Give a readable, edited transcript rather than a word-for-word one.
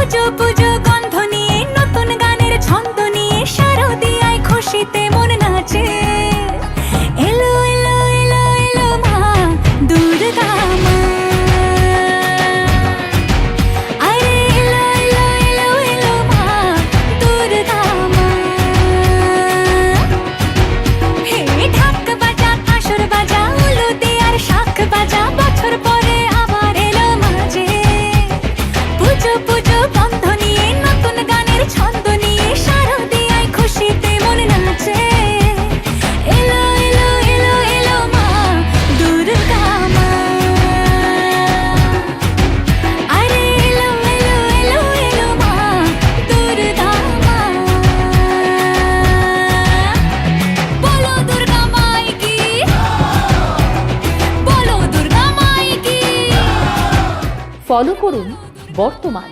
পুজো পুজো গন্ধ নিয়ে, নতুন গানের ছন্দ নিয়ে, শারদিয়ায় খুশিতে মন নাচে। এলো এলো এলো এলো মা দুর্গা মা, আরে এলো এলো এলো এলো মা দুর্গা মা। হে ঢাক বাজা, কাসর বাজা, উলুদে আর শাঁখ বাজা, বছর পরে আবার এলো মাঝে। পুজো পুজো গন্ধ নিয়ে, নতুন গানের ছন্দ নিয়ে, শারদিয়ায় খুশিতে মন নাচে। এলো এলো এলো এলো মা দুর্গা মা, আরে এলো এলো এলো এলো মা দুর্গা মা। বলো দুর্গা মাই কি, বলো দুর্গা মাই কি। ফলো করুন বর্তমান।